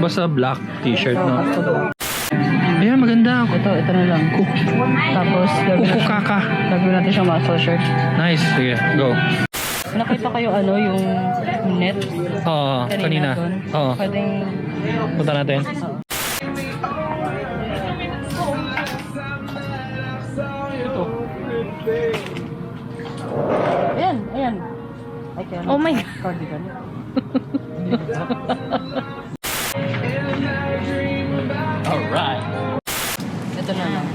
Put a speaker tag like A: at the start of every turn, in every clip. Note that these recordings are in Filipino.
A: Basta black t-shirt,
B: Ito,
A: no?
B: basta black.
A: Ayan, maganda.
B: Ito na lang. Tapos,
A: Kukukaka.
B: gagawin natin siyang muscle shirt.
A: Nice. Sige, go.
B: Nakita kayo yung net?
A: Oo, kanina.
B: Doon.
A: Oo.
B: Pwedeng...
A: Punta natin.
B: Ito. Ayan.
C: Oh my God.
B: Cardigan.
A: Alright.
B: Ito na lang.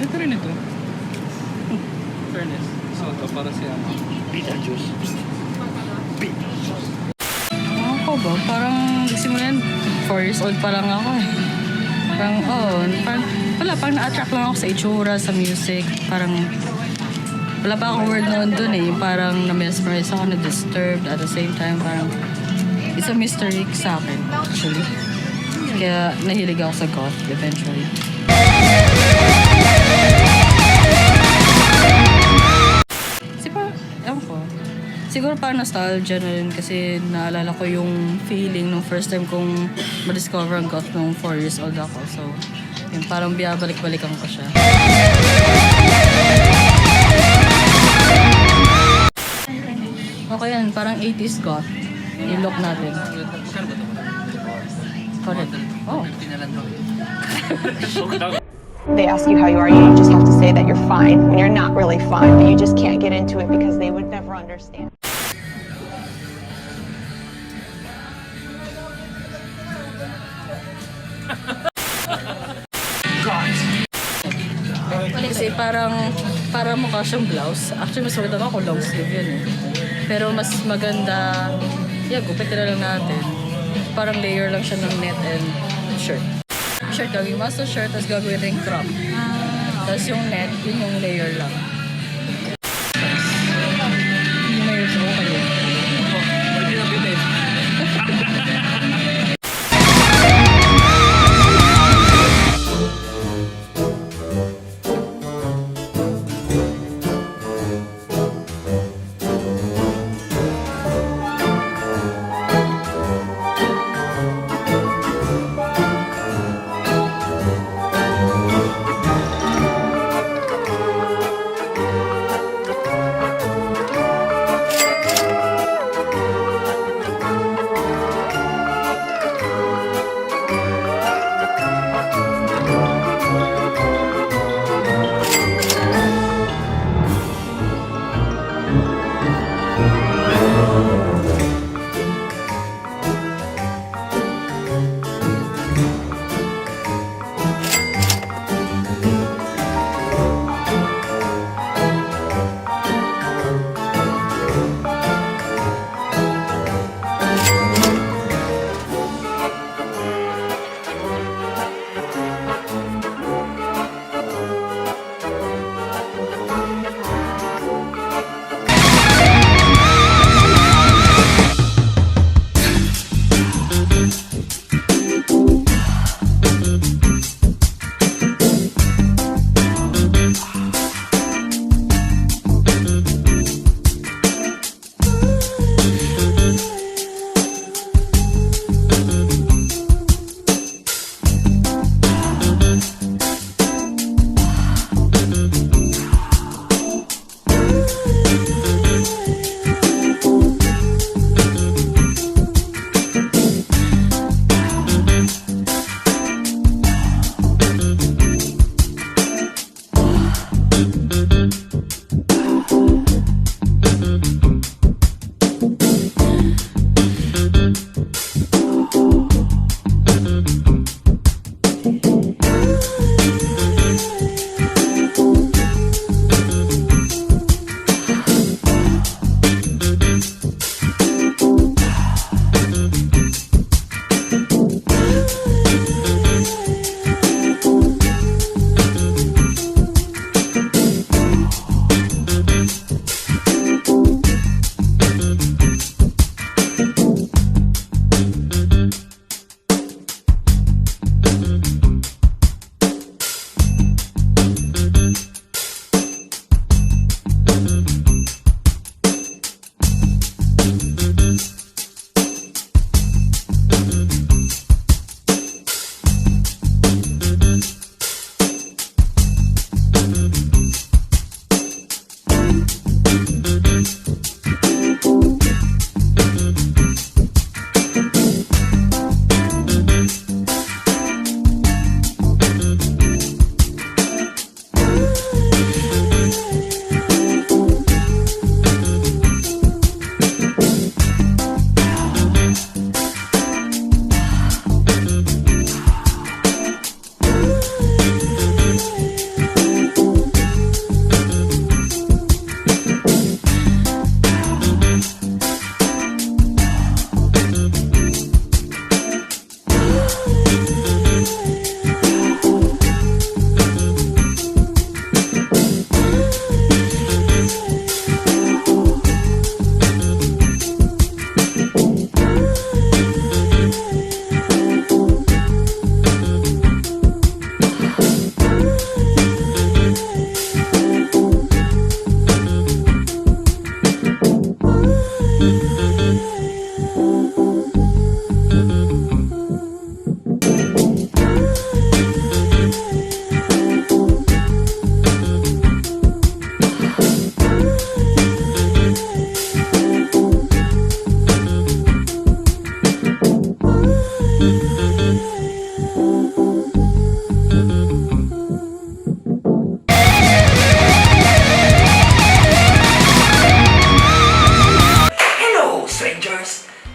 A: Ito rin ito. Fairness. So, ito para siya. Bitter juice.
B: Ako ba? Parang nagsimulan 4 years old pa lang ako eh. Parang na-attract lang ako sa itsura, sa music. Parang wala pa akong word noon dun eh. Parang na-mesmerize ako, na-disturbed. At the same time, parang it's a mystery sa akin actually. Kaya nahilig ako sa goth eventually. Siguro parang nostalgia na rin kasi naalala ko yung feeling nung first time kong ma-discover ang goth nung 4 years old ako. So, yun, parang biyabalik-balikan ko siya. Okay yan, parang 80s goth. Yung look natin. Correct. Oh.
D: They ask you how you are, you just have to say that you're fine when you're not really fine, but you just can't get into it because they would never understand.
B: Kasi parang mukha siyang blouse. Actually, mas maganda ako long sleeve yun eh. Pero mas maganda, gupit na lang natin. Parang layer lang siya ng net and shirt. Shirt gagawin muscle shirt, tapos gagawin ring crop. Tapos yung net, yun yung layer lang. Yung layer siya, okay yun.
A: Pwede na bitin.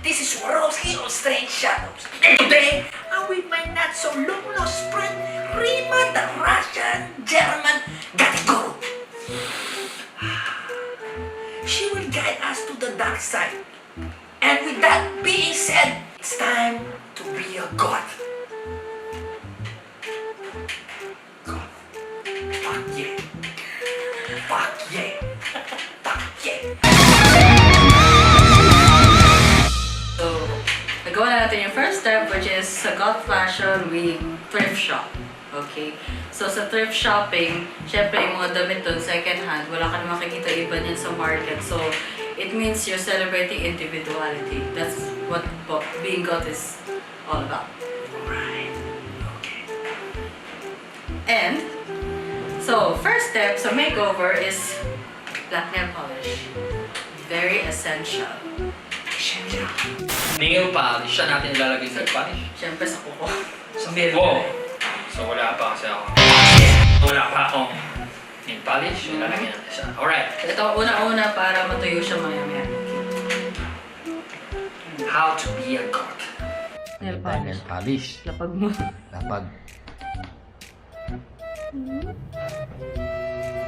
E: This is Swarovski of Strange Shadows. And today, I'm with my not-so-long-lost friend, Rima, the Russian-German gothic guru. She will guide us to the dark side. And with that being said, it's time to be a goth. Goth. Fuck yeah. Fuck yeah. Fuck yeah.
B: So, nagawa na natin yung first step, which is sa goth fashion with thrift shop. Okay? So, sa thrift shopping, syempre yung mga damit dun, second hand, wala ka na makikita iba niyan sa market. So, it means you're celebrating individuality. That's what being goth is all about.
E: Alright. Okay.
B: And, so, first step sa makeover is black nail polish. Very essential.
A: Nail polish. Siya natin ilalagay sa polish.
B: Siyempre sa kuko.
A: Sa nail. So wala pa kasi ako. Wala pa akong nail polish. Ilalagay natin siya. Alright.
B: Ito, una-una para matuyo siya maya-maya.
E: How to be a goth.
B: Nail polish.
A: polish.
B: Lapag mo.
A: Lapag.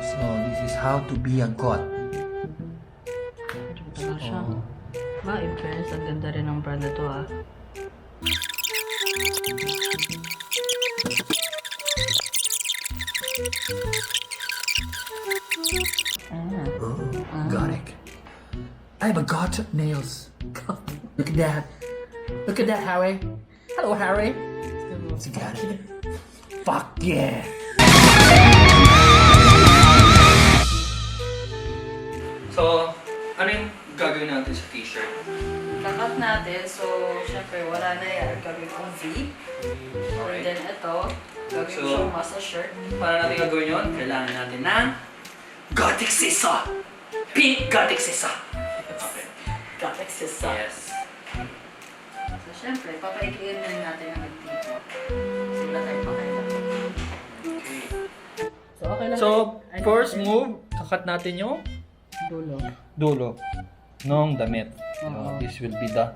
A: So this is how to be a goth.
B: Ito na siya. Ba, in fairness, ang ganda rin ng brand na to ah.
A: Gothic. I have a goth nails. Look at that. Look at that, Harry. Hello, Harry. It's gothic. Fuck yeah. So, ano yung gagawin natin sa t-shirt?
B: Kakat natin, so syempre wala na yan. Gagawin kong V. And then ito, gagawin ko siyang muscle shirt.
A: Para natin gagawin yun, kailangan natin ng
E: Gothic scissor. Pink gothic scissor.
B: Okay. Gothic scissor.
A: yes.
B: So syempre, papaikiin na natin ang dito. So wala tayong pakailan.
A: Okay.
B: So okay lang.
A: So, first move, kakat natin yung dulo ng damit. This will be the...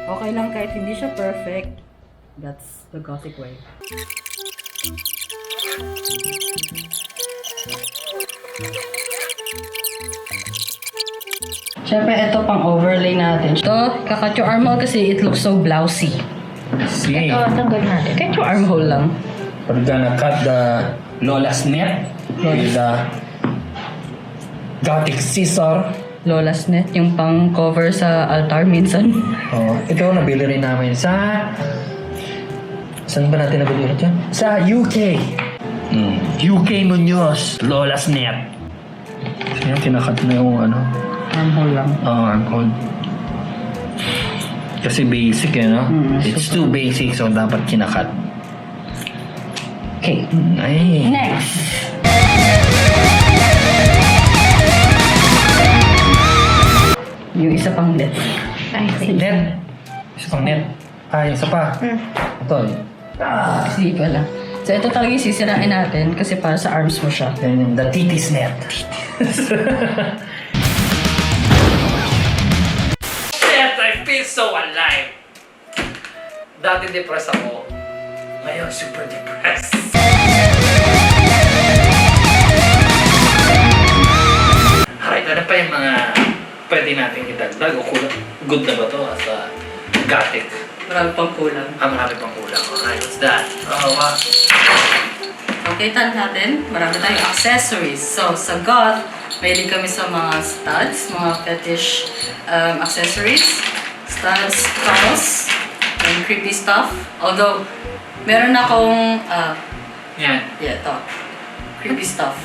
B: Okay lang kahit hindi siya perfect. That's the gothic way. Siyempre, ito pang overlay natin. Ito, kakat yung armhole kasi it looks so blousy.
A: See,
B: Ito, tanggal natin. Kahit yung armhole lang.
A: we're gonna cut the Lola's net with the gothic scissor.
B: Lola's net, yung pang cover sa altar minsan.
A: Oh, ito nabili rin namin sa... Saan ba natin nabili ito? Sa UK. UK Munoz. Lola's net. Kaya kinakat na yung ano.
B: Armhole lang.
A: Armhole. Kasi basic eh, no? It's too basic, so dapat kinakat.
B: Okay.
A: Ay.
B: Next! Yung isa pang net.
A: Net. Isa pang net. Yung isa pa. Ito.
B: Kasi pala. So ito talaga yung sisirain natin kasi para sa arms mo siya.
A: And the titis net. Shit, I feel so alive. Dati depressed ako. Ngayon, super depressed. Alright, ano pa yung mga pwede natin idagdag o kulang? Good na ba to as a gothic?
B: Marami pang kulang.
A: Marami pang kulang. Alright, what's that? Oh, wow.
B: Okay, tan natin. Marami tayong accessories. So, sa goth, mahilig kami sa mga studs, mga fetish accessories. Studs, skulls, and creepy stuff. Although, meron akong,
A: Yan.
B: yeah, ito. Creepy stuff.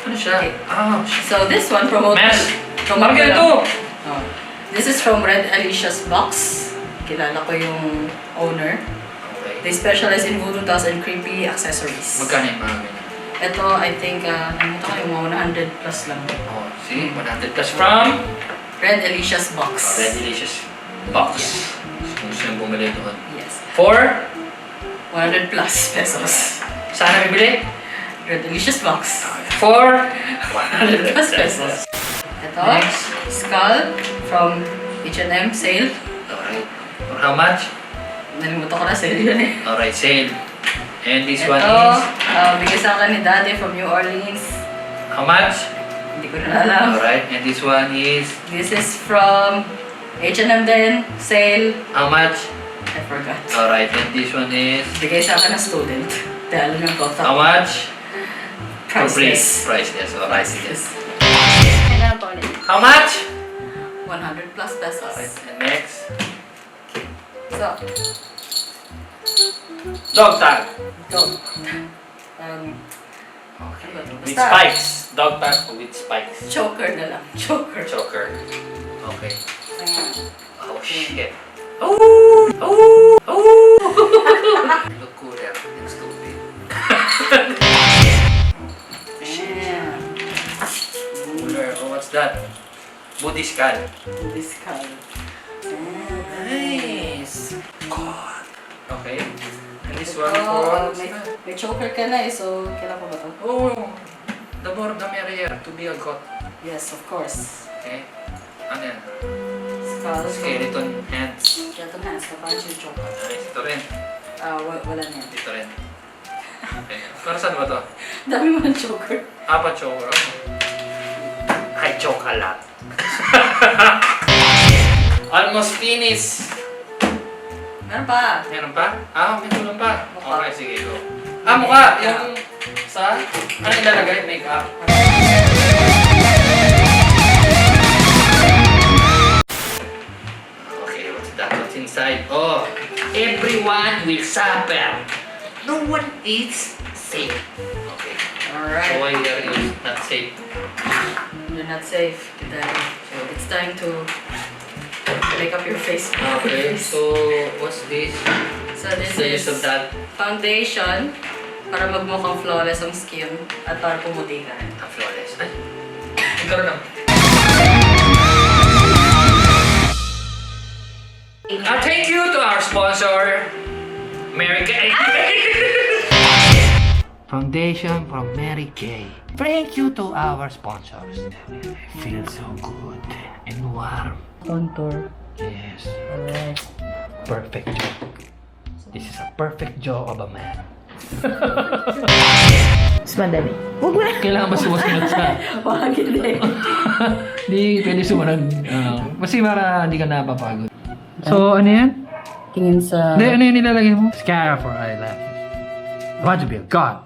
A: Ano siya?
B: Okay.
A: Ah,
B: So, this one, promoted.
A: Ano ganito?
B: Oh. This is from Elisha's box. Kilala ko yung owner.
A: Okay.
B: They specialize in voodoo dolls and creepy accessories.
A: Magkano yung mga ganyan?
B: Ito, I think, nakita ko yung mga 100 plus lang.
A: Oh, see? 100 plus from?
B: Elisha's box.
A: Red Delicious box. Gusto yung bumili doon.
B: Yes.
A: For?
B: 100 plus pesos.
A: Saan na bibili?
B: Elisha's box.
A: For?
B: 100 plus pesos. Ito,
A: Next.
B: skull from H&M sale.
A: Alright. How much?
B: Nalimutan ko na sa'yo yun eh.
A: Alright, sale. And this one
B: Ito,
A: is...
B: bigay sa akin ni Daddy from New Orleans.
A: How much?
B: Hindi ko na alam.
A: Alright, and this one is...
B: This is from H&M din. Sale.
A: How much?
B: I forgot.
A: Alright, and this one is...
B: Bigay sa akin ng student. Dahil alam yung gotham.
A: How much?
B: Priceless.
A: Priceless, alright.
B: Priceless.
C: Kailangan pa ulit.
A: How much?
B: 100 plus pesos.
A: Alright, and next...
B: So,
A: Dog tag.
B: go.
A: Okay.
B: Ano ba to?
A: With
B: Basta,
A: spikes. Dog tag with spikes.
B: choker na lang. Choker.
A: Choker. Okay.
B: Ayan.
A: Oh shit. Oh! Oh! Oh! Look cooler and stupid.
B: Ayan.
A: Cooler. Oh, what's that? Booty skull.
B: This color.
A: Nice. God. Okay. And this one
B: Oh,
A: for...
B: may choker ka na eh, so kailan ko ba to?
A: Oh! The more the merrier to be a goth.
B: Yes, of course.
A: Okay? Ano yan?
B: Skull.
A: Skeleton hands.
B: Skeleton hands, kapahan yung choker.
A: Nice. Ito rin.
B: Wala na yan.
A: Dito rin. Okay. Para saan ba to?
B: Dami mo ng choker.
A: Apat choker. I choke a lot. Almost finished.
B: Meron pa.
A: Meron pa? May kulang pa.
B: Mukha.
A: Okay, sige, go. Mukha. Yung sa... Ano ilalagay? Makeup. Okay, what's that? What's inside? Oh! Everyone will suffer. No one is safe. Okay. So
B: Alright.
A: why here is not safe?
B: You're not safe. Daddy. So it's time to make up your face.
A: Okay, so what's this?
B: So this
A: The use of
B: is
A: that
B: foundation para magmukhang flawless ang skin at para pumuti ka.
A: flawless. Ay! Nagkaroon na. Thank you to our sponsor, Mary Kay. Foundation from Mary Kay. Thank you to our sponsors. It feels so good and warm.
B: Contour.
A: Yes.
B: Alright.
A: Perfect jaw. This is a perfect jaw of a man.
C: Mas madali. Huwag mo na.
A: Kailangan ba sumusunod sa...
B: Wag hindi.
A: Hindi pwede sumunod. Kasi para hindi ka napapagod. So, ano yan?
B: Tingin sa...
A: Hindi, ano yung nilalagay mo? Mascara for eyelashes. Want to be a god.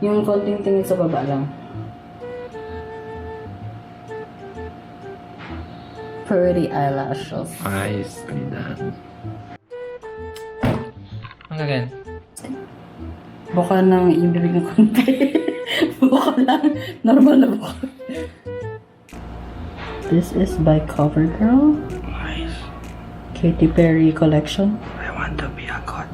B: Yung konting tingin sa baba lang. Pretty eyelashes.
A: Nicely done. Ang gagawin?
B: Buka ng yung bibig ng konti. Buka lang. Normal na buka. This is by CoverGirl.
A: Nice.
B: Katy Perry collection.
A: I want to be a god.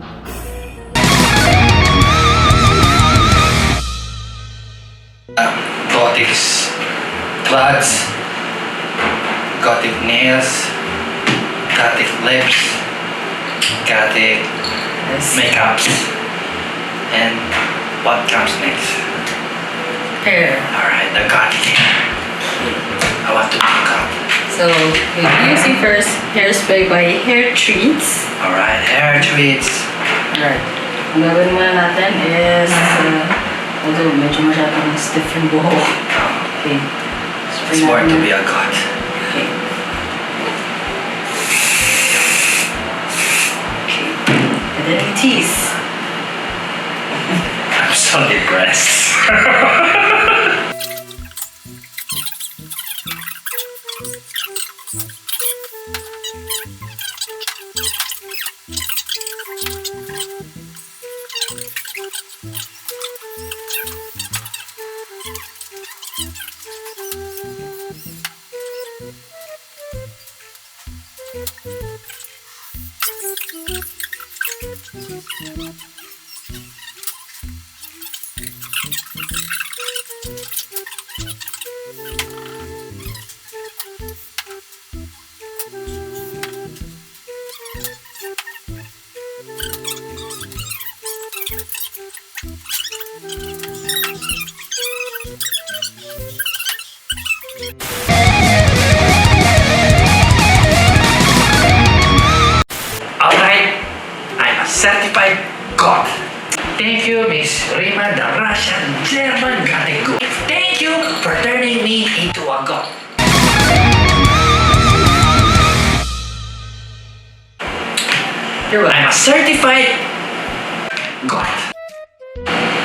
A: Gothic clothes, gothic nails, gothic lips, gothic makeups, and what comes next?
B: Hair.
A: Alright, the gothic hair. I want to be a god.
B: So, we're using first hairspray by Hair Treats.
A: Alright, hair treats.
B: Alright. Ang gagawin muna natin is, although medyo masyadong stiff yung buhok. Okay. Spray
A: It's more to
B: natin.
A: be a god.
B: Okay. Okay. And then we tease.
A: I'm so depressed.
E: certified goth. Thank you, Miss Rima, the Russian German gothic. Thank you for turning me into a goth. I'm a certified goth.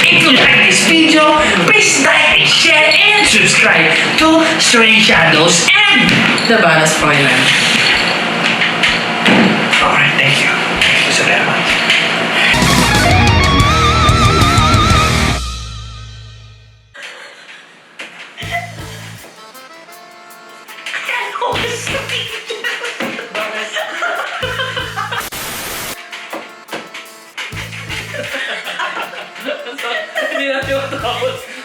E: If you like this video, please like and share and subscribe to Strange Shadows and
B: The Banas Fräulein.
E: Alright, thank you. Thank you so very much.
A: Hindi natin matapos.